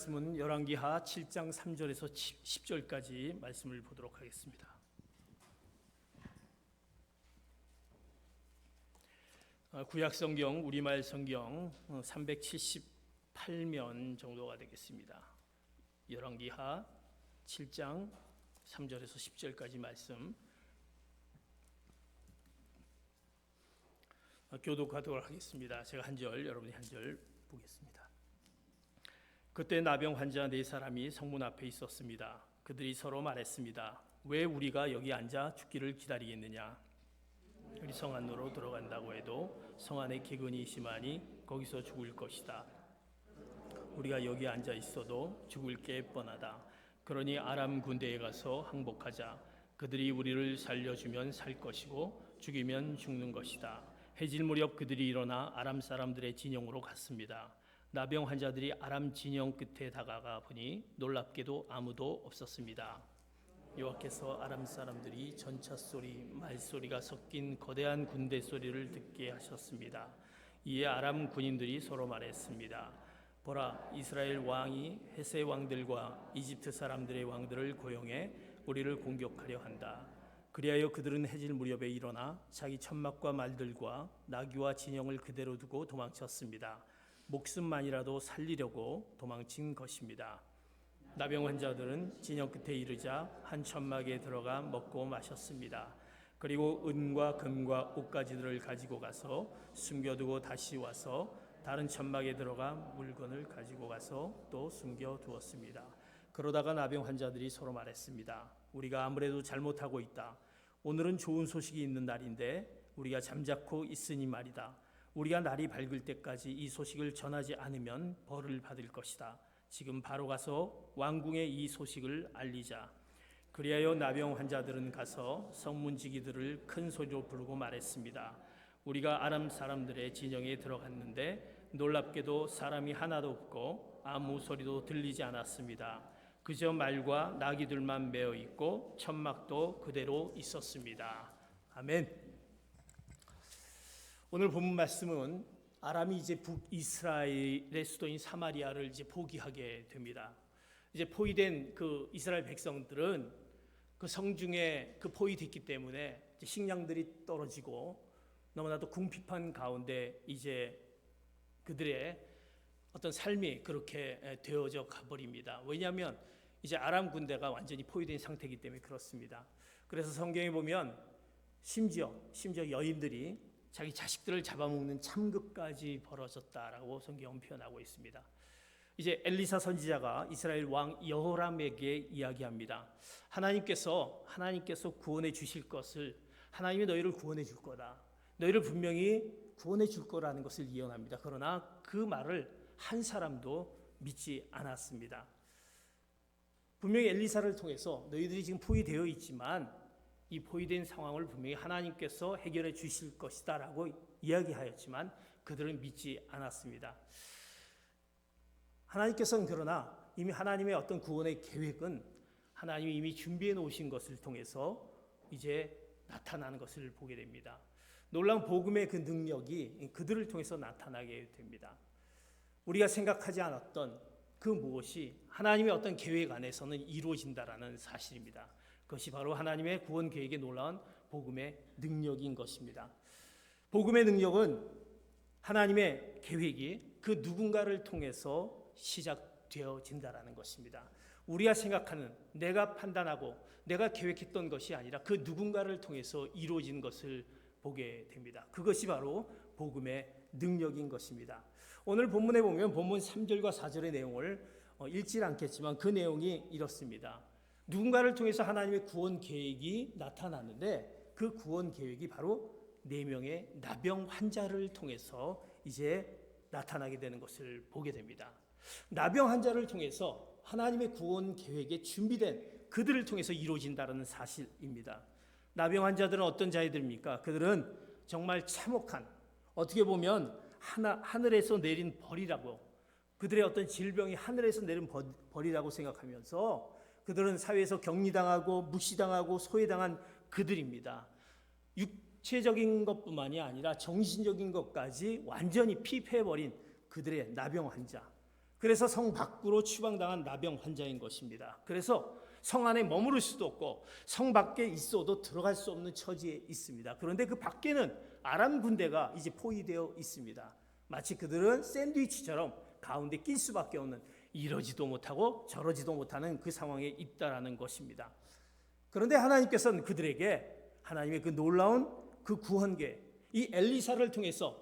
말씀은 열왕기하 7장 3절에서 10절까지 말씀을 보도록 하겠습니다. 구약 성경 우리말 성경 378면 정도가 되겠습니다. 열왕기하 7장 3절에서 10절까지 말씀 교독하도록 하겠습니다. 제가 한 절, 여러분이 한 절 보겠습니다. 그때 나병 환자 4사람이 성문 앞에 있었습니다. 그들이 서로 말했습니다. 왜 우리가 여기 앉아 죽기를 기다리겠느냐? 우리 성 안으로 들어간다고 해도 성 안에 기근이 심하니 거기서 죽을 것이다. 우리가 여기 앉아 있어도 죽을 게 뻔하다. 그러니 아람 군대에 가서 항복하자. 그들이 우리를 살려주면 살 것이고 죽이면 죽는 것이다. 해질 무렵 그들이 일어나 아람 사람들의 진영으로 갔습니다. 나병 환자들이 아람 진영 끝에 다가가 보니 놀랍게도 아무도 없었습니다. 여호와께서 아람 사람들이 전차 소리, 말소리가 섞인 거대한 군대 소리를 듣게 하셨습니다. 이에 아람 군인들이 서로 말했습니다. 보라, 이스라엘 왕이 헷의 왕들과 이집트 사람들의 왕들을 고용해 우리를 공격하려 한다. 그리하여 그들은 해질 무렵에 일어나 자기 천막과 말들과 나귀와 진영을 그대로 두고 도망쳤습니다. 목숨만이라도 살리려고 도망친 것입니다. 나병 환자들은 진영 끝에 이르자 한 천막에 들어가 먹고 마셨습니다. 그리고 은과 금과 옷가지들을 가지고 가서 숨겨두고 다시 와서 다른 천막에 들어가 물건을 가지고 가서 또 숨겨두었습니다. 그러다가 나병 환자들이 서로 말했습니다. 우리가 아무래도 잘못하고 있다. 오늘은 좋은 소식이 있는 날인데 우리가 잠자코 있으니 말이다. 우리가 날이 밝을 때까지 이 소식을 전하지 않으면 벌을 받을 것이다. 지금 바로 가서 왕궁에 이 소식을 알리자. 그리하여 나병 환자들은 가서 성문지기들을 큰 소리로 부르고 말했습니다. 우리가 아람 사람들의 진영에 들어갔는데 놀랍게도 사람이 하나도 없고 아무 소리도 들리지 않았습니다. 그저 말과 나귀들만 메어 있고 천막도 그대로 있었습니다. 아멘. 오늘 본문 말씀은 아람이 이제 북이스라엘의 수도인 사마리아를 이제 포기하게 됩니다. 이제 포위된 그 이스라엘 백성들은 그 성중에 그 포위됐기 때문에 이제 식량들이 떨어지고 너무나도 궁핍한 가운데 이제 그들의 어떤 삶이 그렇게 되어져 가버립니다. 왜냐하면 이제 아람 군대가 완전히 포위된 상태이기 때문에 그렇습니다. 그래서 성경에 보면 심지어 여인들이 자기 자식들을 잡아먹는 참극까지 벌어졌다라고 성경은 표현하고 있습니다. 이제 엘리사 선지자가 이스라엘 왕 여호람에게 이야기합니다. 하나님께서 구원해 주실 것을, 하나님이 너희를 구원해 줄 거다. 너희를 분명히 구원해 줄 거라는 것을 예언합니다. 그러나 그 말을 한 사람도 믿지 않았습니다. 분명히 엘리사를 통해서 너희들이 지금 포위되어 있지만 이 포위된 상황을 분명히 하나님께서 해결해 주실 것이다 라고 이야기하였지만 그들은 믿지 않았습니다. 하나님께서는 그러나 이미 하나님의 어떤 구원의 계획은 하나님이 이미 준비해 놓으신 것을 통해서 이제 나타나는 것을 보게 됩니다. 놀라운 복음의 그 능력이 그들을 통해서 나타나게 됩니다. 우리가 생각하지 않았던 그 무엇이 하나님의 어떤 계획 안에서는 이루어진다라는 사실입니다. 그것이 바로 하나님의 구원 계획에 놀라운 복음의 능력인 것입니다. 복음의 능력은 하나님의 계획이 그 누군가를 통해서 시작되어진다라는 것입니다. 우리가 생각하는, 내가 판단하고 내가 계획했던 것이 아니라 그 누군가를 통해서 이루어진 것을 보게 됩니다. 그것이 바로 복음의 능력인 것입니다. 오늘 본문에 보면 본문 3절과 4절의 내용을 읽지 않겠지만 그 내용이 이렇습니다. 누군가를 통해서 하나님의 구원 계획이 나타났는데 그 구원 계획이 바로 4명의 나병 환자를 통해서 이제 나타나게 되는 것을 보게 됩니다. 나병 환자를 통해서 하나님의 구원 계획에 준비된 그들을 통해서 이루어진다는 사실입니다. 나병 환자들은 어떤 자들입니까? 그들은 정말 참혹한, 어떻게 보면 하늘에서 내린 벌이라고, 그들의 어떤 질병이 하늘에서 내린 벌이라고 생각하면서 그들은 사회에서 격리당하고 무시당하고 소외당한 그들입니다. 육체적인 것뿐만이 아니라 정신적인 것까지 완전히 피폐해버린 그들의 나병 환자. 그래서 성 밖으로 추방당한 나병 환자인 것입니다. 그래서 성 안에 머무를 수도 없고 성 밖에 있어도 들어갈 수 없는 처지에 있습니다. 그런데 그 밖에는 아람 군대가 이제 포위되어 있습니다. 마치 그들은 샌드위치처럼 가운데 낄 수밖에 없는, 이러지도 못하고 저러지도 못하는 그 상황에 있다라는 것입니다. 그런데 하나님께서는 그들에게 하나님의 그 놀라운 그 구원계, 이 엘리사를 통해서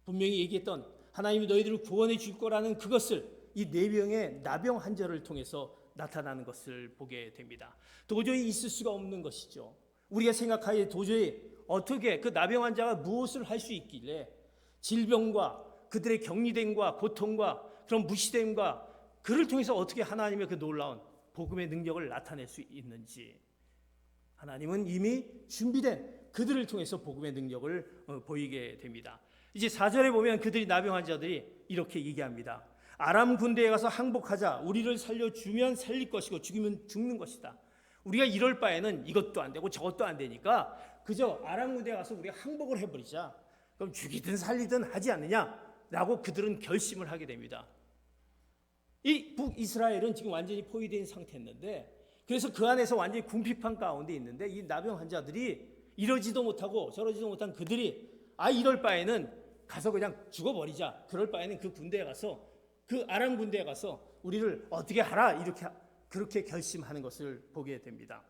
분명히 얘기했던 하나님이 너희들을 구원해 줄 거라는 그것을 이 4명의 나병 환자를 통해서 나타나는 것을 보게 됩니다. 도저히 있을 수가 없는 것이죠. 우리가 생각하기에 도저히 어떻게 그 나병 환자가 무엇을 할 수 있길래 질병과 그들의 격리됨과 고통과 그런 무시됨과 그를 통해서 어떻게 하나님의 그 놀라운 복음의 능력을 나타낼 수 있는지, 하나님은 이미 준비된 그들을 통해서 복음의 능력을 보이게 됩니다. 이제 4절에 보면 그들이 나병 환자들이 이렇게 얘기합니다. 아람 군대에 가서 항복하자. 우리를 살려주면 살릴 것이고 죽이면 죽는 것이다. 우리가 이럴 바에는 이것도 안 되고 저것도 안 되니까 그저 아람 군대에 가서 우리가 항복을 해버리자. 그럼 죽이든 살리든 하지 않느냐라고 그들은 결심을 하게 됩니다. 이 북이스라엘은 지금 완전히 포위된 상태였는데, 그래서 그 안에서 완전히 궁핍한 가운데 있는데 이 나병 환자들이 이러지도 못하고 저러지도 못한 그들이 이럴 바에는 가서 그냥 죽어버리자. 그럴 바에는 그 군대에 가서, 그 아람 군대에 가서 우리를 어떻게 하라, 이렇게 그렇게 결심하는 것을 보게 됩니다.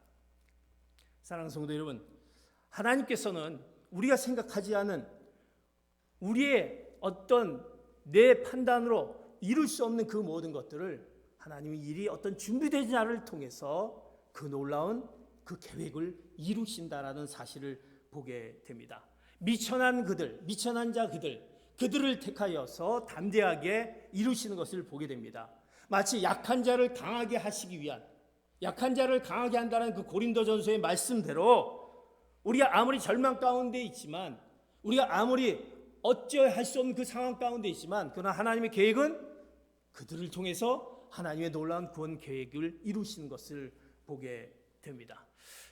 사랑하는 성도 여러분, 하나님께서는 우리가 생각하지 않은 우리의 어떤 내 판단으로 이룰 수 없는 그 모든 것들을 하나님의 일이 어떤 준비된 자를 통해서 그 놀라운 그 계획을 이루신다라는 사실을 보게 됩니다. 미천한 그들, 미천한 자 그들을 택하여서 담대하게 이루시는 것을 보게 됩니다. 마치 약한 자를 강하게 하시기 위한, 약한 자를 강하게 한다는 그 고린도전서의 말씀대로 우리가 아무리 절망 가운데 있지만, 우리가 아무리 어찌할 수 없는 그 상황 가운데 있지만, 그러나 하나님의 계획은 그들을 통해서 하나님의 놀라운 구원 계획을 이루시는 것을 보게 됩니다.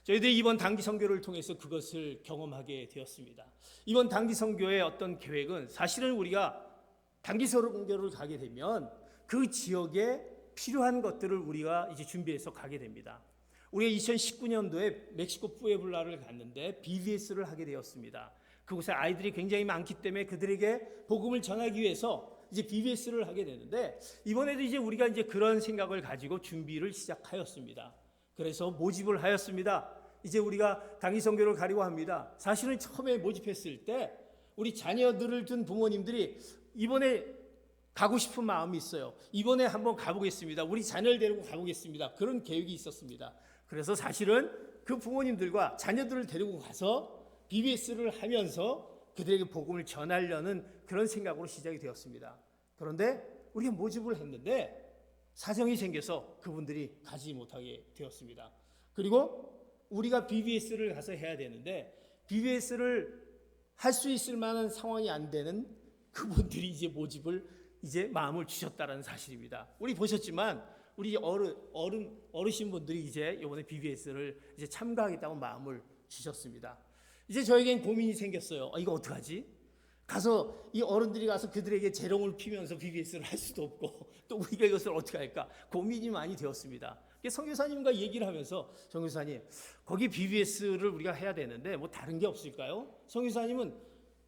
저희들이 이번 단기 선교를 통해서 그것을 경험하게 되었습니다. 이번 단기 선교의 어떤 계획은 사실은 우리가 단기 선교를 가게 되면 그 지역에 필요한 것들을 우리가 이제 준비해서 가게 됩니다. 우리가 2019년도에 멕시코 푸에블라를 갔는데 BBS를 하게 되었습니다. 그곳에 아이들이 굉장히 많기 때문에 그들에게 복음을 전하기 위해서 이제 BBS를 하게 되는데, 이번에도 이제 우리가 이제 그런 생각을 가지고 준비를 시작하였습니다. 그래서 모집을 하였습니다. 이제 우리가 단기 선교를 가려고 합니다. 사실은 처음에 모집했을 때 우리 자녀들을 둔 부모님들이 이번에 가고 싶은 마음이 있어요. 이번에 한번 가보겠습니다. 우리 자녀를 데리고 가보겠습니다. 그런 계획이 있었습니다. 그래서 사실은 그 부모님들과 자녀들을 데리고 가서 BBS를 하면서 그들에게 복음을 전하려는 그런 생각으로 시작이 되었습니다. 그런데 우리가 모집을 했는데 사정이 생겨서 그분들이 가지 못하게 되었습니다. 그리고 우리가 BBS를 가서 해야 되는데 BBS를 할 수 있을 만한 상황이 안 되는 그분들이 이제 모집을 이제 마음을 주셨다는 사실입니다. 우리 보셨지만 우리 어르신분들이 이제 이번에 BBS를 이제 참가하겠다고 마음을 주셨습니다. 이제 저에겐 고민이 생겼어요. 이거 어떡하지? 가서 이 어른들이 가서 그들에게 재롱을 피면서 BBS를 할 수도 없고 또 우리가 이것을 어떻게 할까 고민이 많이 되었습니다. 선교사님과 얘기를 하면서, 선교사님 거기 BBS를 우리가 해야 되는데 뭐 다른 게 없을까요? 선교사님은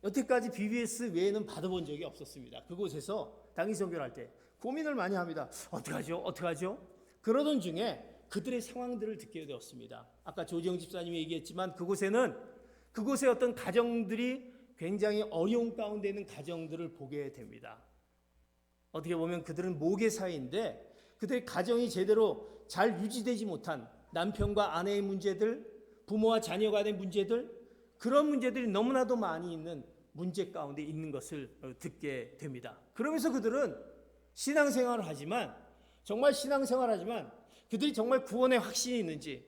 여태까지 BBS 외에는 받아본 적이 없었습니다. 그곳에서 단기 선교를 할 때 고민을 많이 합니다. 어떡하죠? 그러던 중에 그들의 상황들을 듣게 되었습니다. 아까 조지영 집사님이 얘기했지만 그곳에 어떤 가정들이 굉장히 어려운 가운데 있는 가정들을 보게 됩니다. 어떻게 보면 그들은 모계사인데 그들의 가정이 제대로 잘 유지되지 못한 남편과 아내의 문제들, 부모와 자녀 간의 문제들, 그런 문제들이 너무나도 많이 있는 문제 가운데 있는 것을 듣게 됩니다. 그러면서 그들은 신앙생활을 하지만 그들이 정말 구원의 확신이 있는지,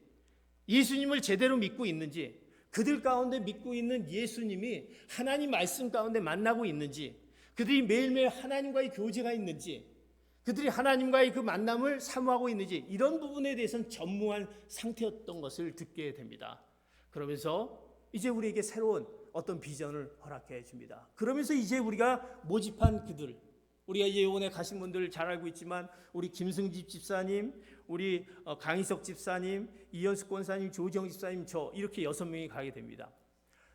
예수님을 제대로 믿고 있는지, 그들 가운데 믿고 있는 예수님이 하나님 말씀 가운데 만나고 있는지, 그들이 매일매일 하나님과의 교제가 있는지, 그들이 하나님과의 그 만남을 사모하고 있는지, 이런 부분에 대해서는 전무한 상태였던 것을 듣게 됩니다. 그러면서 이제 우리에게 새로운 어떤 비전을 허락해 줍니다. 그러면서 이제 우리가 모집한 그들, 우리가 이제 이번에 가신 분들 잘 알고 있지만 우리 김승집 집사님, 우리 강희석 집사님, 이현숙 권사님, 조정 집사님, 저 이렇게 6명이 가게 됩니다.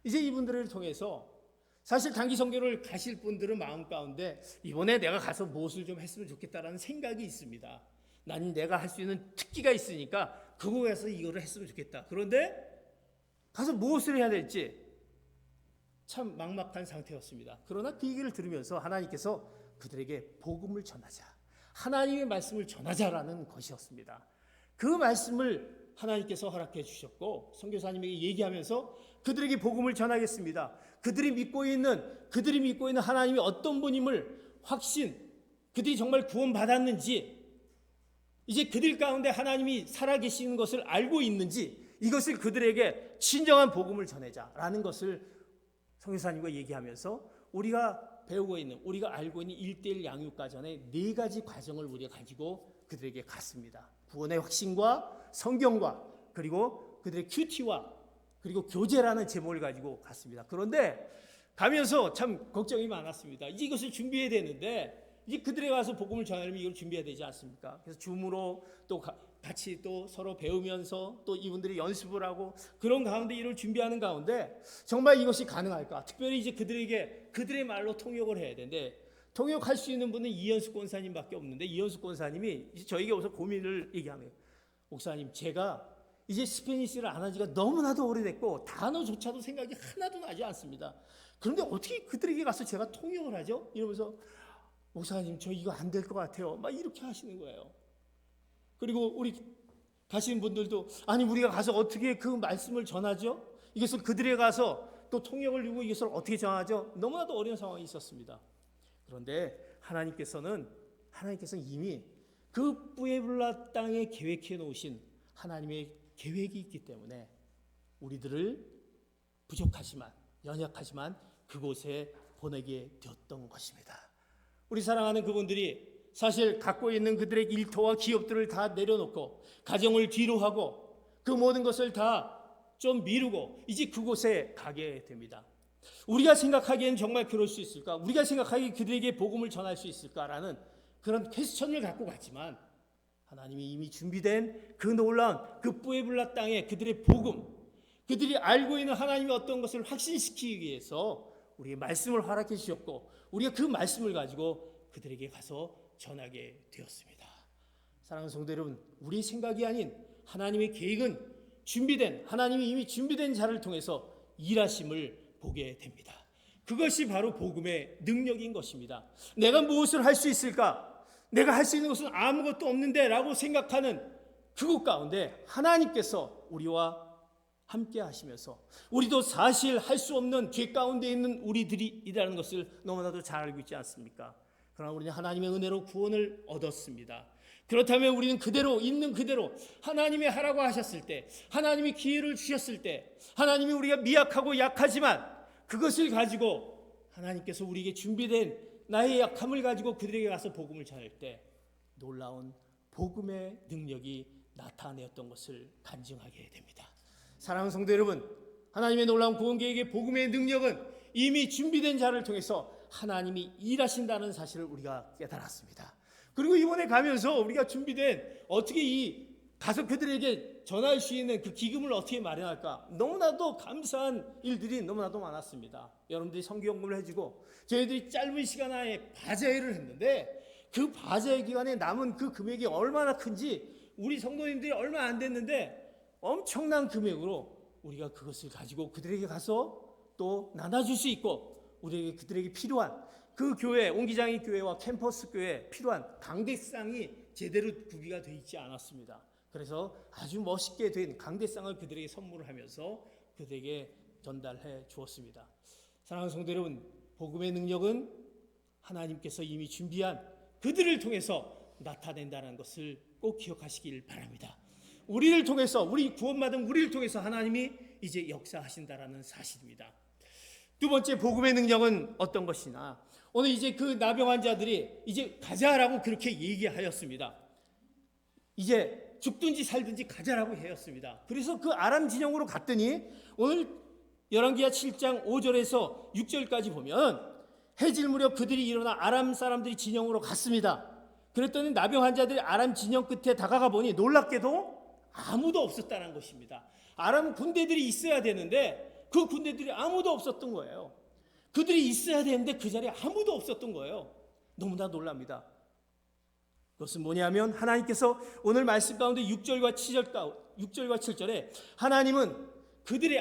이제 이분들을 통해서 사실 단기 선교를 가실 분들은 마음 가운데 이번에 내가 가서 무엇을 좀 했으면 좋겠다라는 생각이 있습니다. 나는 내가 할 수 있는 특기가 있으니까 그곳에서 이거를 했으면 좋겠다. 그런데 가서 무엇을 해야 될지 참 막막한 상태였습니다. 그러나 그 얘기를 들으면서 하나님께서 그들에게 복음을 전하자, 하나님의 말씀을 전하자라는 것이었습니다. 그 말씀을 하나님께서 허락해 주셨고 선교사님에게 얘기하면서 그들에게 복음을 전하겠습니다. 그들이 믿고 있는 하나님이 어떤 분임을 그들이 정말 구원받았는지, 이제 그들 가운데 하나님이 살아계시는 것을 알고 있는지, 이것을 그들에게 진정한 복음을 전하자라는 것을 선교사님과 얘기하면서 우리가 알고 있는 1:1 양육과정의 4가지 과정을 우리가 가지고 그들에게 갔습니다. 구원의 확신과 성경과 그리고 그들의 큐티와 그리고 교제라는 제목을 가지고 갔습니다. 그런데 가면서 참 걱정이 많았습니다. 이제 이것을 준비해야 되는데 이제 그들에 가서 복음을 전하려면 이걸 준비해야 되지 않습니까? 그래서 줌으로 또 같이 또 서로 배우면서 또 이분들이 연습을 하고 그런 가운데 이를 준비하는 가운데 정말 이것이 가능할까? 특별히 이제 그들의 말로 통역을 해야 되는데 통역할 수 있는 분은 이현숙 권사님밖에 없는데 이현숙 권사님이 이제 저에게 와서 고민을 얘기하네요. 목사님, 제가 이제 스페니쉬를 안 한 지가 너무나도 오래됐고 단어조차도 생각이 하나도 나지 않습니다. 그런데 어떻게 그들에게 가서 제가 통역을 하죠? 이러면서 목사님, 저 이거 안 될 것 같아요. 막 이렇게 하시는 거예요. 그리고 우리 가신 분들도 아니 우리가 가서 어떻게 그 말씀을 전하죠? 이것을 그들에 가서 또 통역을 주고 이것을 어떻게 전하죠? 너무나도 어려운 상황이 있었습니다. 그런데 하나님께서는 이미 그 부에블라 땅에 계획해 놓으신 하나님의 계획이 있기 때문에 우리들을 부족하지만 연약하지만 그곳에 보내게 되었던 것입니다. 우리 사랑하는 그분들이 사실 갖고 있는 그들의 일터와 기업들을 다 내려놓고 가정을 뒤로 하고 그 모든 것을 다 좀 미루고 이제 그곳에 가게 됩니다. 우리가 생각하기엔 정말 그럴 수 있을까? 우리가 생각하기에 그들에게 복음을 전할 수 있을까라는 그런 퀘스천을 갖고 갔지만 하나님이 이미 준비된 그 놀라운 그 부에블라 땅에 그들의 복음, 그들이 알고 있는 하나님의 어떤 것을 확신시키기 위해서 우리의 말씀을 허락해 주셨고 우리가 그 말씀을 가지고 그들에게 가서 전하게 되었습니다. 사랑하는 성도 여러분, 우리 생각이 아닌 하나님의 계획은 하나님이 이미 준비된 자를 통해서 일하심을 보게 됩니다. 그것이 바로 복음의 능력인 것입니다. 내가 무엇을 할 수 있을까? 내가 할 수 있는 것은 아무것도 없는데 라고 생각하는 그곳 가운데 하나님께서 우리와 함께 하시면서 우리도 사실 할 수 없는 죄 가운데 있는 우리들이라는 것을 너무나도 잘 알고 있지 않습니까? 그러나 우리는 하나님의 은혜로 구원을 얻었습니다. 그렇다면 우리는 있는 그대로 하나님이 하라고 하셨을 때, 하나님이 기회를 주셨을 때, 하나님이 우리가 미약하고 약하지만 그것을 가지고 하나님께서 우리에게 준비된 나의 약함을 가지고 그들에게 가서 복음을 전할 때 놀라운 복음의 능력이 나타내었던 것을 간증하게 됩니다. 사랑하는 성도 여러분, 하나님의 놀라운 구원 계획의 복음의 능력은 이미 준비된 자를 통해서 하나님이 일하신다는 사실을 우리가 깨달았습니다. 그리고 이번에 가면서 우리가 준비된 어떻게 가서 그들에게 전할 수 있는 그 기금을 어떻게 마련할까? 너무나도 감사한 일들이 너무나도 많았습니다. 여러분들이 선교연금을 해주고 저희들이 짧은 시간 안에 바자회를 했는데 그 바자회 기간에 남은 그 금액이 얼마나 큰지 우리 성도님들이 얼마 안 됐는데 엄청난 금액으로 우리가 그것을 가지고 그들에게 가서 또 나눠줄 수 있고 그들에게 필요한 그 교회, 옹기장이 교회와 캠퍼스 교회에 필요한 강대상이 제대로 구비가 되어 있지 않았습니다. 그래서 아주 멋있게 된 강대상을 그들에게 선물을 하면서 그들에게 전달해 주었습니다. 사랑하는 성도 여러분, 복음의 능력은 하나님께서 이미 준비한 그들을 통해서 나타낸다는 것을 꼭 기억하시길 바랍니다. 우리 구원받은 우리를 통해서 하나님이 이제 역사하신다라는 사실입니다. 두 번째 복음의 능력은 어떤 것이냐? 오늘 이제 그 나병 환자들이 이제 가자라고 그렇게 얘기하였습니다. 이제 죽든지 살든지 가자라고 하였습니다. 그래서 그 아람 진영으로 갔더니 오늘 열왕기하 7장 5절에서 6절까지 보면 해질 무렵 그들이 일어나 아람 사람들이 진영으로 갔습니다. 그랬더니 나병 환자들이 아람 진영 끝에 다가가 보니 놀랍게도 아무도 없었다는 것입니다. 아람 군대들이 있어야 되는데 그 군대들이 아무도 없었던 거예요. 그들이 있어야 되는데 그 자리에 아무도 없었던 거예요. 너무나 놀랍니다. 그것은 뭐냐면 하나님께서 오늘 말씀 가운데 6절과 7절에 하나님은 그들의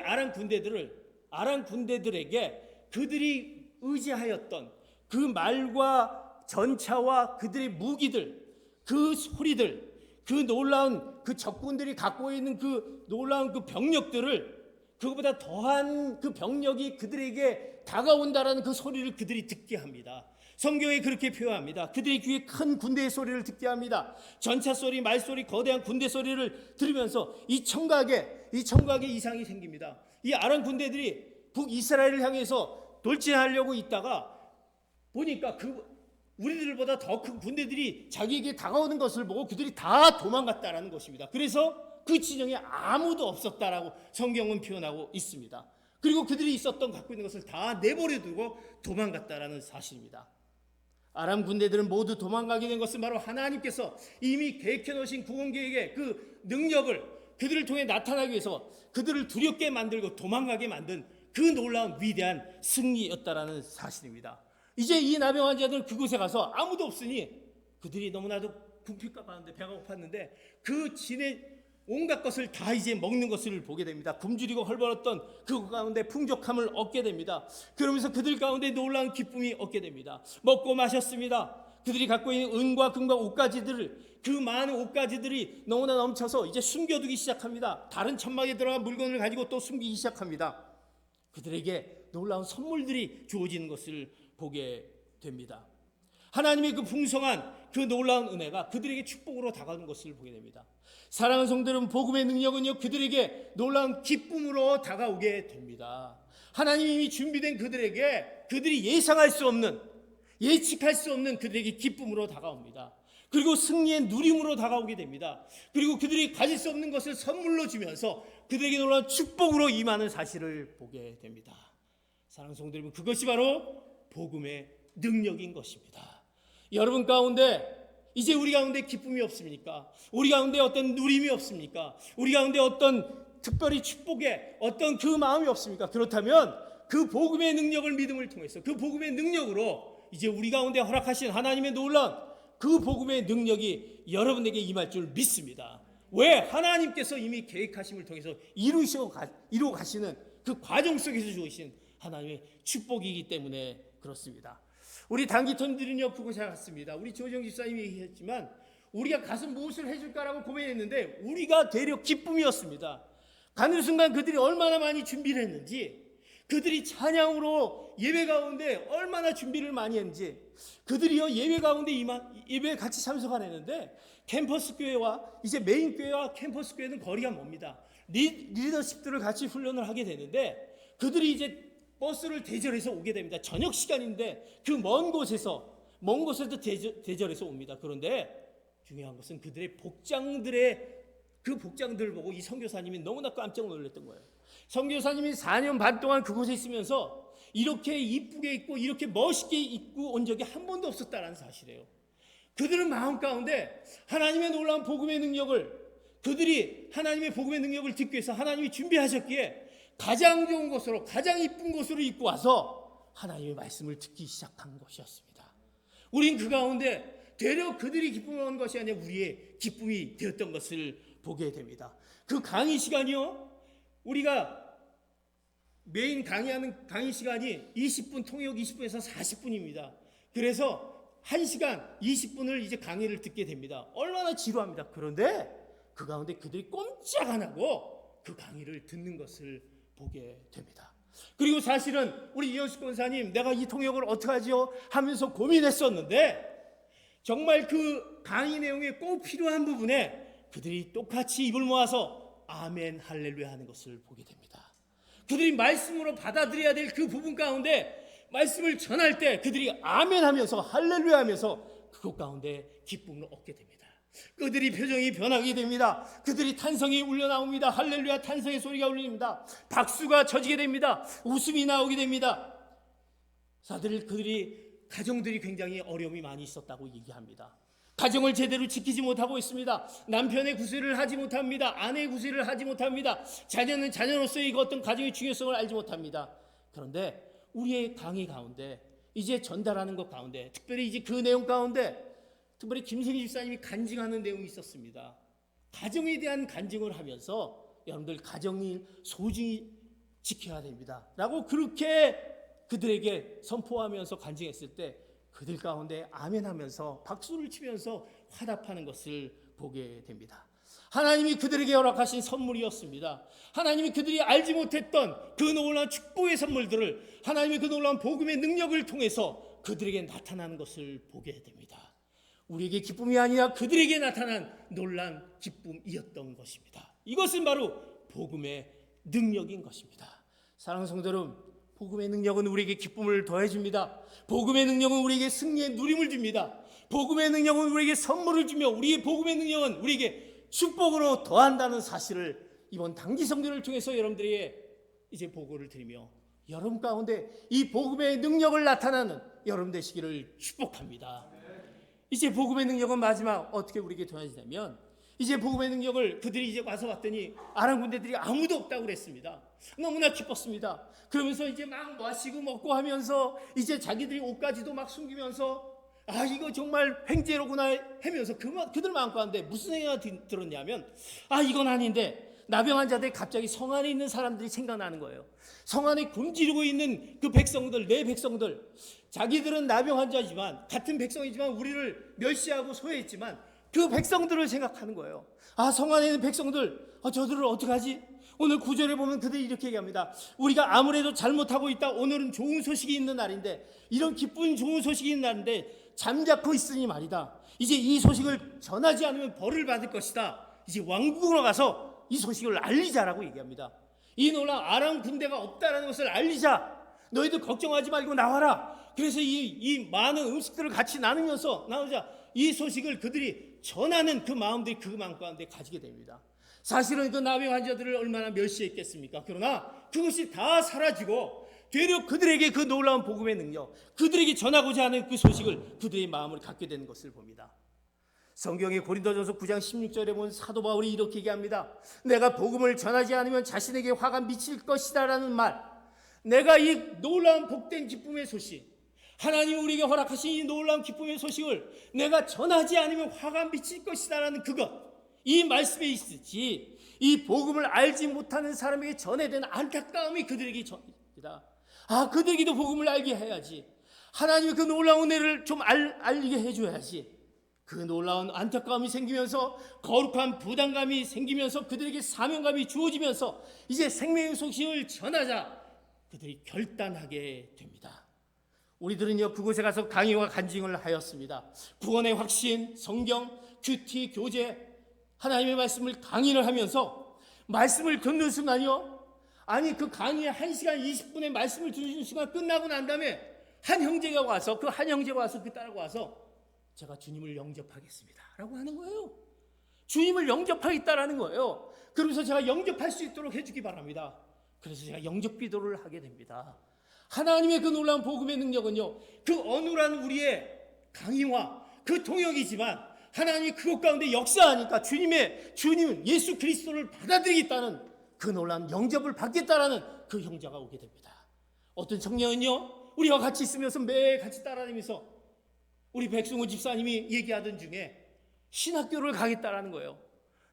아람 군대들에게 그들이 의지하였던 그 말과 전차와 그들의 무기들, 그 소리들, 그 놀라운 그 적군들이 갖고 있는 그 놀라운 그 병력들을, 그것보다 더한 그 병력이 그들에게 다가온다라는 그 소리를 그들이 듣게 합니다. 성경이 그렇게 표현합니다. 그들의 귀에 큰 군대의 소리를 듣게 합니다. 전차 소리, 말 소리, 거대한 군대 소리를 들으면서 이 청각에 이상이 생깁니다. 이 아람 군대들이 북이스라엘을 향해서 돌진하려고 있다가 보니까 우리들보다 더 큰 군대들이 자기에게 다가오는 것을 보고 그들이 다 도망갔다라는 것입니다. 그래서 그 진영에 아무도 없었다라고 성경은 표현하고 있습니다. 그리고 그들이 갖고 있는 것을 다 내버려두고 도망갔다라는 사실입니다. 아람 군대들은 모두 도망가게 된 것은 바로 하나님께서 이미 계획해 놓으신 구원 계획의 그 능력을 그들을 통해 나타나기 위해서 그들을 두렵게 만들고 도망가게 만든 그 놀라운 위대한 승리였다라는 사실입니다. 이제 이 나병 환자들은 그곳에 가서 아무도 없으니 그들이 너무나도 굶필까 봐는데 배가 고팠는데 그 진의 온갖 것을 다 이제 먹는 것을 보게 됩니다. 굶주리고 헐벗었던 그 가운데 풍족함을 얻게 됩니다. 그러면서 그들 가운데 놀라운 기쁨이 얻게 됩니다. 먹고 마셨습니다. 그들이 갖고 있는 은과 금과 옷가지들을, 그 많은 옷가지들이 너무나 넘쳐서 이제 숨겨두기 시작합니다. 다른 천막에 들어간 물건을 가지고 또 숨기기 시작합니다. 그들에게 놀라운 선물들이 주어지는 것을 보게 됩니다. 하나님의 그 풍성한 그 놀라운 은혜가 그들에게 축복으로 다가오는 것을 보게 됩니다. 사랑하는 성도들은 복음의 능력은요 그들에게 놀라운 기쁨으로 다가오게 됩니다. 하나님이 이미 준비된 그들에게 그들이 예상할 수 없는, 예측할 수 없는 그들에게 기쁨으로 다가옵니다. 그리고 승리의 누림으로 다가오게 됩니다. 그리고 그들이 가질 수 없는 것을 선물로 주면서 그들에게 놀라운 축복으로 임하는 사실을 보게 됩니다. 사랑하는 성도들은 그것이 바로 복음의 능력인 것입니다. 여러분 가운데 이제 우리 가운데 기쁨이 없습니까? 우리 가운데 어떤 누림이 없습니까? 우리 가운데 어떤 특별히 축복의 어떤 그 마음이 없습니까? 그렇다면 그 복음의 능력을 믿음을 통해서 그 복음의 능력으로 이제 우리 가운데 허락하신 하나님의 놀라운 그 복음의 능력이 여러분에게 임할 줄 믿습니다. 왜? 하나님께서 이미 계획하심을 통해서 이루어 가시는 그 과정 속에서 주신 하나님의 축복이기 때문에 그렇습니다. 우리 단기턴들은요 그곳에 갔습니다. 우리 조정 집사님이 얘기했지만 우리가 가서 무엇을 해줄까라고 고민했는데 우리가 되려 기쁨이었습니다. 가는 순간 그들이 얼마나 많이 준비를 했는지, 그들이 찬양으로 예배 가운데 얼마나 준비를 많이 했는지, 그들이요 예배 가운데 예배에 같이 참석하려는데 캠퍼스 교회와 이제 메인 교회와 캠퍼스 교회는 거리가 멉니다. 리더십들을 같이 훈련을 하게 되는데 그들이 이제 버스를 대절해서 오게 됩니다. 저녁 시간인데 그 먼 곳에서 대절해서 옵니다. 그런데 중요한 것은 그들의 그 복장들을 보고 이 선교사님이 너무나 깜짝 놀랐던 거예요. 선교사님이 4년 반 동안 그곳에 있으면서 이렇게 이쁘게 입고 이렇게 멋있게 입고 온 적이 한 번도 없었다는 사실이에요. 그들은 마음 가운데 하나님의 놀라운 복음의 능력을, 그들이 하나님의 복음의 능력을 듣기 위해서 하나님이 준비하셨기에 가장 좋은 곳으로, 가장 이쁜 곳으로 입고 와서 하나님의 말씀을 듣기 시작한 것이었습니다. 우린 그 가운데 되려 그들이 기쁨한 것이 아니라 우리의 기쁨이 되었던 것을 보게 됩니다. 그 강의 시간이요, 우리가 메인 강의하는 강의 시간이 20분, 통역 20분에서 40분입니다. 그래서 1시간 20분을 이제 강의를 듣게 됩니다. 얼마나 지루합니다. 그런데 그 가운데 그들이 꼼짝 안 하고 그 강의를 듣는 것을 보게 됩니다. 그리고 사실은 우리 이현숙 권사님, 내가 이 통역을 어떻게 하지요? 하면서 고민했었는데 정말 그 강의 내용에 꼭 필요한 부분에 그들이 똑같이 입을 모아서 아멘 할렐루야 하는 것을 보게 됩니다. 그들이 말씀으로 받아들여야 될 그 부분 가운데 말씀을 전할 때 그들이 아멘 하면서 할렐루야 하면서 그것 가운데 기쁨을 얻게 됩니다. 그들이 표정이 변하게 됩니다. 그들이 탄성이 울려 나옵니다. 할렐루야 탄성의 소리가 울립니다. 박수가 쳐지게 됩니다. 웃음이 나오게 됩니다. 그들이 가정들이 굉장히 어려움이 많이 있었다고 얘기합니다. 가정을 제대로 지키지 못하고 있습니다. 남편의 구슬을 하지 못합니다. 아내의 구슬을 하지 못합니다. 자녀는 자녀로서의 그 어떤 가정의 중요성을 알지 못합니다. 그런데 우리의 강의 가운데 이제 전달하는 것 가운데 특별히 이제 그 내용 가운데 특별히 김성희 집사님이 간증하는 내용이 있었습니다. 가정에 대한 간증을 하면서 여러분들 가정일 소중히 지켜야 됩니다 라고 그렇게 그들에게 선포하면서 간증했을 때 그들 가운데 아멘 하면서 박수를 치면서 화답하는 것을 보게 됩니다. 하나님이 그들에게 허락하신 선물이었습니다. 하나님이 그들이 알지 못했던 그 놀라운 축복의 선물들을 하나님의 그 놀라운 복음의 능력을 통해서 그들에게 나타나는 것을 보게 됩니다. 우리에게 기쁨이 아니라 그들에게 나타난 놀라운 기쁨이었던 것입니다. 이것은 바로 복음의 능력인 것입니다. 사랑하는 성도 여러분, 복음의 능력은 우리에게 기쁨을 더해줍니다. 복음의 능력은 우리에게 승리의 누림을 줍니다. 복음의 능력은 우리에게 선물을 주며 우리의 복음의 능력은 우리에게 축복으로 더한다는 사실을 이번 단기 성경을 통해서 여러분들에게 이제 보고를 드리며 여러분 가운데 이 복음의 능력을 나타나는 여러분 되시기를 축복합니다. 이제 복음의 능력은 마지막 어떻게 우리에게 더해지냐면 이제 복음의 능력을 그들이 이제 와서 봤더니 아람 군대들이 아무도 없다고 그랬습니다. 너무나 기뻤습니다. 그러면서 이제 막 마시고 먹고 하면서 이제 자기들이 옷까지도 막 숨기면서 아 이거 정말 횡재로구나 하면서 그들 마음 가운데 무슨 생각이 들었냐면 아 이건 아닌데 나병 환자들이 갑자기 성 안에 있는 사람들이 생각나는 거예요. 성 안에 굶주리고 있는 그 백성들, 내 백성들, 자기들은 나병 환자지만 같은 백성이지만 우리를 멸시하고 소외했지만 그 백성들을 생각하는 거예요. 아, 성 안에 있는 백성들, 저들을 어떡하지? 오늘 9절에 보면 그들이 이렇게 얘기합니다. 우리가 아무래도 잘못하고 있다. 오늘은 좋은 소식이 있는 날인데, 이런 기쁜 좋은 소식이 있는 날인데 잠자코 있으니 말이다. 이제 이 소식을 전하지 않으면 벌을 받을 것이다. 이제 왕궁으로 가서 이 소식을 알리자라고 얘기합니다. 이 놀라운 아람 군대가 없다라는 것을 알리자. 너희들 걱정하지 말고 나와라. 그래서 이 많은 음식들을 같이 나누자. 이 소식을 그들이 전하는 그 마음들이 그 마음 가운데 가지게 됩니다. 사실은 그 나병 환자들을 얼마나 멸시했겠습니까? 그러나 그것이 다 사라지고 되려 그들에게 그 놀라운 복음의 능력, 그들에게 전하고자 하는 그 소식을 그들의 마음을 갖게 되는 것을 봅니다. 성경의 고린도전서 9장 16절에 보면 사도 바울이 이렇게 얘기합니다. 내가 복음을 전하지 않으면 자신에게 화가 미칠 것이다라는 말. 내가 이 놀라운 복된 기쁨의 소식, 하나님 우리에게 허락하신 이 놀라운 기쁨의 소식을 내가 전하지 않으면 화가 미칠 것이다라는 그것, 이 말씀에 있을지 이 복음을 알지 못하는 사람에게 전해야 되는 안타까움이 그들에게 전합니다. 아, 그들에게도 복음을 알게 해야지. 하나님의 그 놀라운 은혜를 좀 알리게 해줘야지. 그 놀라운 안타까움이 생기면서 거룩한 부담감이 생기면서 그들에게 사명감이 주어지면서 이제 생명의 소식을 전하자 그들이 결단하게 됩니다. 우리들은요 그곳에 가서 강의와 간증을 하였습니다. 구원의 확신, 성경, 큐티, 교제, 하나님의 말씀을 강의를 하면서 말씀을 듣는 순간이요, 아니 그 강의의 1시간 20분의 말씀을 들으시는 시간 끝나고 난 다음에 한 형제가 와서 그 딸하고 와서 제가 주님을 영접하겠습니다 라고 하는 거예요. 주님을 영접하겠다라는 거예요. 그러면서 제가 영접할 수 있도록 해주기 바랍니다. 그래서 제가 영접 기도를 하게 됩니다. 하나님의 그 놀라운 복음의 능력은요 그 어눌한 우리의 강의와 그 통역이지만 하나님이 그것 가운데 역사하니까 주님은 예수 그리스도를 받아들이겠다는 그 놀라운 영접을 받겠다라는 그 형제가 오게 됩니다. 어떤 청년은요 우리와 같이 있으면서 매일 같이 따라다니면서 우리 백승호 집사님이 얘기하던 중에 신학교를 가겠다라는 거예요.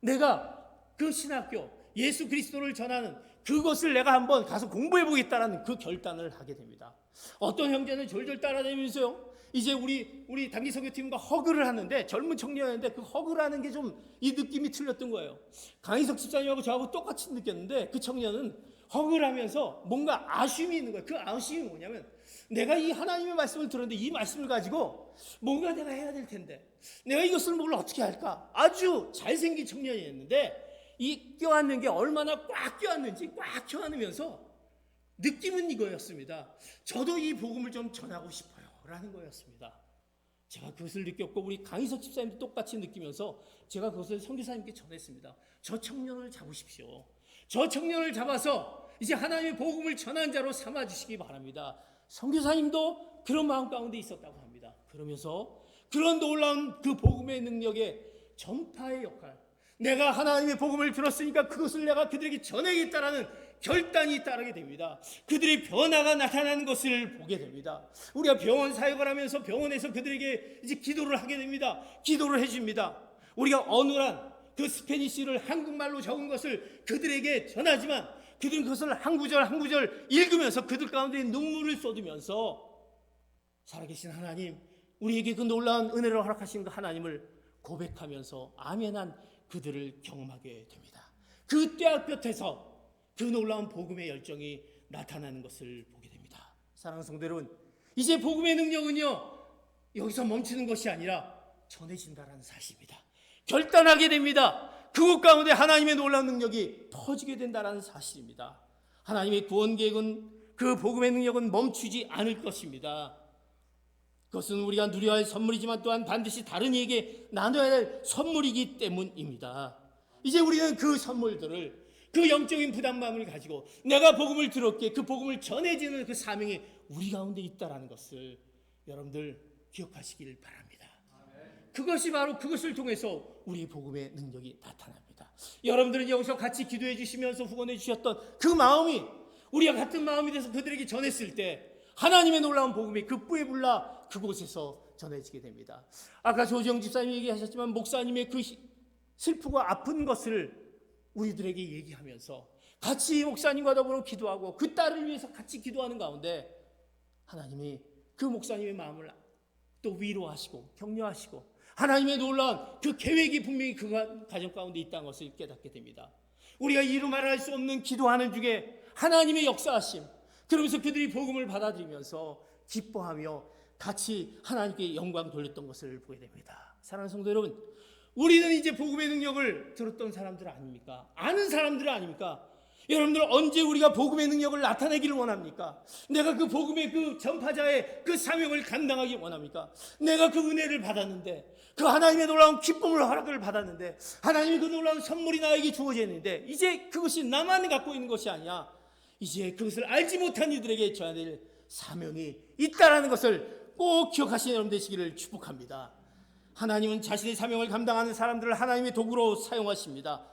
내가 그 신학교 예수 그리스도를 전하는 그것을 내가 한번 가서 공부해 보겠다라는 그 결단을 하게 됩니다. 어떤 형제는 졸졸 따라다니면서요 이제 우리 단기 선교팀과 허그를 하는데 젊은 청년인데 그 허그를 하는 게 좀 이 느낌이 틀렸던 거예요. 강희석 집사님하고 저하고 똑같이 느꼈는데 그 청년은 허그를 하면서 뭔가 아쉬움이 있는 거예요. 그 아쉬움이 뭐냐면 내가 이 하나님의 말씀을 들었는데 이 말씀을 가지고 뭔가 내가 해야 될 텐데 내가 이것을 뭘 어떻게 할까? 아주 잘생긴 청년이었는데 이 껴안는 게 얼마나 꽉 껴안는지 꽉 껴안으면서 느낌은 이거였습니다. 저도 이 복음을 좀 전하고 싶어요 라는 거였습니다. 제가 그것을 느꼈고 우리 강희석 집사님도 똑같이 느끼면서 제가 그것을 선교사님께 전했습니다. 저 청년을 잡으십시오. 저 청년을 잡아서 이제 하나님의 복음을 전한 자로 삼아주시기 바랍니다. 선교사님도 그런 마음 가운데 있었다고 합니다. 그러면서 그런 놀라운 그 복음의 능력의 전파의 역할, 내가 하나님의 복음을 들었으니까 그것을 내가 그들에게 전해야겠다라는 결단이 따르게 됩니다. 그들의 변화가 나타나는 것을 보게 됩니다. 우리가 병원 사역을 하면서 병원에서 그들에게 이제 기도를 하게 됩니다. 기도를 해줍니다. 우리가 어눌한 그 스페니쉬를 한국말로 적은 것을 그들에게 전하지만 그들은 그것을 한 구절 한 구절 읽으면서 그들 가운데 눈물을 쏟으면서 살아계신 하나님, 우리에게 그 놀라운 은혜를 허락하신 그 하나님을 고백하면서 아멘한 그들을 경험하게 됩니다. 그 뙤약볕에서 그 놀라운 복음의 열정이 나타나는 것을 보게 됩니다. 사랑하는 성도 여러분, 이제 복음의 능력은요 여기서 멈추는 것이 아니라 전해진다는 사실입니다. 결단하게 됩니다. 그곳 가운데 하나님의 놀라운 능력이 퍼지게 된다는 사실입니다. 하나님의 구원 계획은, 그 복음의 능력은 멈추지 않을 것입니다. 그것은 우리가 누려야 할 선물이지만 또한 반드시 다른 이에게 나눠야 할 선물이기 때문입니다. 이제 우리는 그 선물들을, 그 영적인 부담감을 가지고 내가 복음을 들었기에 그 복음을 전해지는 그 사명이 우리 가운데 있다는 것을 여러분들 기억하시길 바랍니다. 그것이 바로 그것을 통해서 우리 복음의 능력이 나타납니다. 여러분들은 여기서 같이 기도해 주시면서 후원해 주셨던 그 마음이 우리가 같은 마음이 돼서 그들에게 전했을 때 하나님의 놀라운 복음이 그 뿌에 불라 그곳에서 전해지게 됩니다. 아까 조정 집사님이 얘기하셨지만 목사님의 그 슬프고 아픈 것을 우리들에게 얘기하면서 같이 목사님과 더불어 기도하고 그 딸을 위해서 같이 기도하는 가운데 하나님이 그 목사님의 마음을 또 위로하시고 격려하시고 하나님의 놀라운 그 계획이 분명히 그 가정 가운데 있다는 것을 깨닫게 됩니다. 우리가 이루 말할 수 없는 기도하는 중에 하나님의 역사하심, 그러면서 그들이 복음을 받아들이면서 기뻐하며 같이 하나님께 영광 돌렸던 것을 보게 됩니다. 사랑하는 성도 여러분, 우리는 이제 복음의 능력을 들었던 사람들 아닙니까? 아는 사람들 아닙니까? 여러분들 언제 우리가 복음의 능력을 나타내기를 원합니까? 내가 그 복음의 그 전파자의 그 사명을 감당하기 원합니까? 내가 그 은혜를 받았는데, 그 하나님의 놀라운 기쁨을 허락을 받았는데, 하나님의 그 놀라운 선물이 나에게 주어졌는데 이제 그것이 나만 갖고 있는 것이 아니야. 이제 그것을 알지 못한 이들에게 줘야 될 사명이 있다라는 것을 꼭 기억하시는 여러분 되시기를 축복합니다. 하나님은 자신의 사명을 감당하는 사람들을 하나님의 도구로 사용하십니다.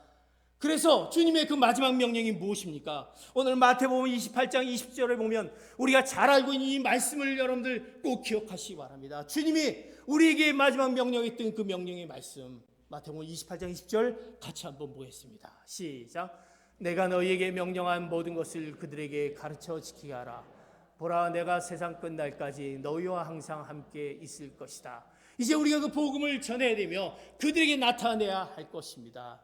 그래서 주님의 그 마지막 명령이 무엇입니까? 오늘 마태복음 28장 20절에 보면 우리가 잘 알고 있는 이 말씀을 여러분들 꼭 기억하시기 바랍니다. 주님이 우리에게 마지막 명령했던 그 명령의 말씀, 마태복음 28장 20절 같이 한번 보겠습니다. 시작. 내가 너희에게 명령한 모든 것을 그들에게 가르쳐 지키게 하라. 보라, 내가 세상 끝날까지 너희와 항상 함께 있을 것이다. 이제 우리가 그 복음을 전해야 되며 그들에게 나타내야 할 것입니다.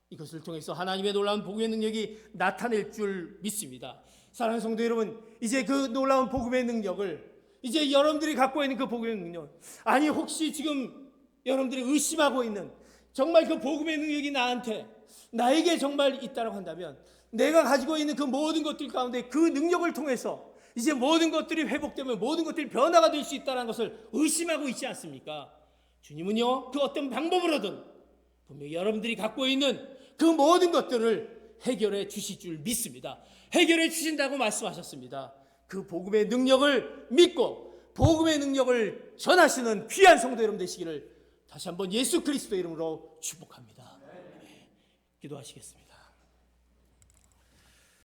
이것을 통해서 하나님의 놀라운 복음의 능력이 나타낼 줄 믿습니다. 사랑하는 성도 여러분, 이제 그 놀라운 복음의 능력을, 이제 여러분들이 갖고 있는 그 복음의 능력, 아니 혹시 지금 여러분들이 의심하고 있는 정말 그 복음의 능력이 나에게 정말 있다고 한다면, 내가 가지고 있는 그 모든 것들 가운데 그 능력을 통해서 이제 모든 것들이 회복되면 모든 것들이 변화가 될 수 있다는 것을 의심하고 있지 않습니까? 주님은요, 그 어떤 방법으로든 분명히 여러분들이 갖고 있는 그 모든 것들을 해결해 주실 줄 믿습니다. 해결해 주신다고 말씀하셨습니다. 그 복음의 능력을 믿고 복음의 능력을 전하시는 귀한 성도 여러분 되시기를 다시 한번 예수 그리스도 이름으로 축복합니다. 네. 기도하시겠습니다.